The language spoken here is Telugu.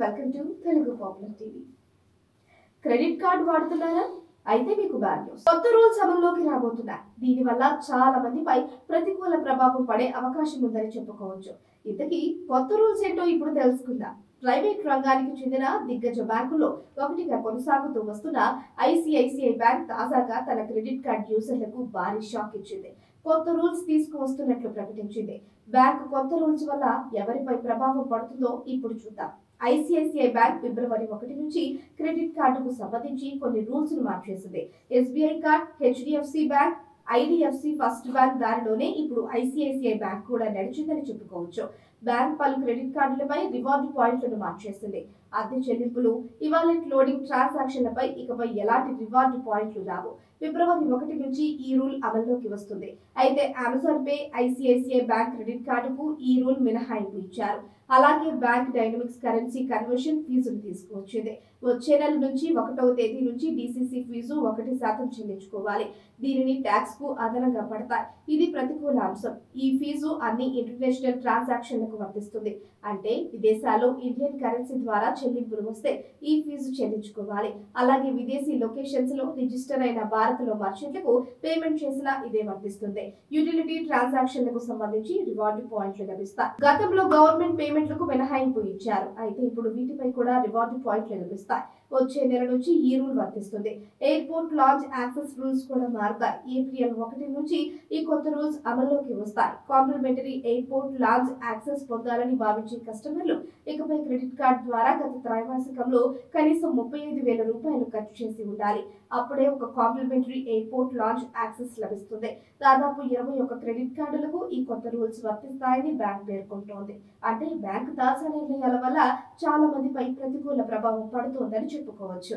Welcome to Telugu popular TV. Credit card వాడుతున్నారా? అయితే మీకు బ్యాడ్ న్యూస్. కొత్త రూల్స్ అమల్లోకి రాబోతున్నాయి. దీనివల్ల చాలా మందిపై ప్రతికూల ప్రభావం పడే అవకాశం ఉందని చెప్పుకోవచ్చు. ఇంతకీ కొత్త రూల్స్ ఏంటో ఇప్పుడు తెలుసుకుందాం. ప్రైవేట్ రంగానికి చెందిన దిగ్గజ బ్యాంకుల్లో ఒకటిగా కొనసాగుతూ వస్తున్న ఐసిఐసిఐ బ్యాంక్ తాజాగా తన క్రెడిట్ కార్డ్ యూజర్లకు భారీ షాక్ ఇచ్చింది. కొత్త రూల్స్ తీసుకువస్తున్నట్లు ప్రకటించింది. బ్యాంక్ కొత్త రూల్స్ వల్ల ఎవరిపై ప్రభావం పడుతుందో ఇప్పుడు చూద్దాం. ఐసిఐసిఐ బ్యాంక్ ఫిబ్రవరి 1 నుంచి క్రెడిట్ కార్డుకు సంబంధించి కొన్ని రూల్స్ ను మార్చేసింది. SBI card, HDFC bank, IDFC first bank దారిలోనే ఇప్పుడు ఐసిఐసిఐ బ్యాంక్ కూడా నడిచిందని చెప్పుకోవచ్చు. బ్యాంక్ పలు క్రెడిట్ కార్డులపై రివార్డు పాయింట్లను మార్చేసింది. అద్దె చెల్లింపులు, ఇవాలెట్ లోడింగ్ ట్రాన్సాక్షన్లపై ఇకపై ఎలాంటి రివార్డు పాయింట్లు రావు. ఫిబ్రవరి 1 నుంచి ఈ రూల్ అమల్లోకి వస్తుంది. అయితే Amazon pay, ICICI bank credit కార్డుకు ఈ రూల్ మినహాయింపు ఇచ్చారు. అలాగే బ్యాంక్ డైనమిక్స్ కరెన్సీ కన్వర్షన్ ఫీజును తీసుకువచ్చింది. వచ్చే నెల నుంచి 1వ తేదీ నుంచి డిసిసి ఫీజు 1% చెల్లించుకోవాలి. దీనిని ట్యాక్స్ కు అదనంగా పడతాయి. ఇది ప్రతికూల అంశం. ఈ ఫీజు అన్ని ఇంటర్నేషనల్ ట్రాన్సాక్షన్లకు వర్తిస్తుంది. అంటే విదేశాల్లో ఇండియన్ కరెన్సీ ద్వారా చెల్లింపులు వస్తే ఈ ఫీజు చెల్లించుకోవాలి. అలాగే విదేశీ లొకేషన్స్ లో రిజిస్టర్ అయిన భారత్లో మర్చెంట్లకు పేమెంట్ చేసినా ఇదే వర్తిస్తుంది. యూటిలిటీ ట్రాన్సాక్షన్లకు సంబంధించి రివార్డు పాయింట్లు లభిస్తాయి. గతంలో గవర్నమెంట్ పేమెంట్లకు మినహాయింపు ఇచ్చారు. అయితే ఇప్పుడు వీటిపై కూడా రివార్డు పాయింట్లు లభిస్తాయి. వచ్చే నెల నుంచి ఈ రూల్ వర్తిస్తుంది. ఎయిర్పోర్ట్ లాంచ్ యాక్సెస్ రూల్స్ కూడా మారుతాయి. ఏప్రిల్ 1 నుంచి ఈ కొత్త రూల్స్ అమల్లోకి వస్తాయి. కాంప్లిమెంటరీ ఎయిర్పోర్ట్ లాంచ్ యాక్సెస్ పొందాలని భావించే కస్టమర్లు ఇకపై క్రెడిట్ కార్డు ద్వారా గత త్రైమాసికంలో కనీసం 35,000 రూపాయలు ఖర్చు చేసి ఉండాలి. అప్పుడే ఒక కాంప్లిమెంటరీ ఎయిర్పోర్ట్ లాంచ్ యాక్సెస్ లభిస్తుంది. దాదాపు 21 క్రెడిట్ కార్డులకు ఈ కొత్త రూల్స్ వర్తిస్తాయని బ్యాంక్ పేర్కొంటోంది. అంటే బ్యాంక్ తాజా నిర్ణయాల వల్ల చాలా మందిపై ప్రతికూల ప్రభావం పడుతోందని చెప్పుకోవచ్చు.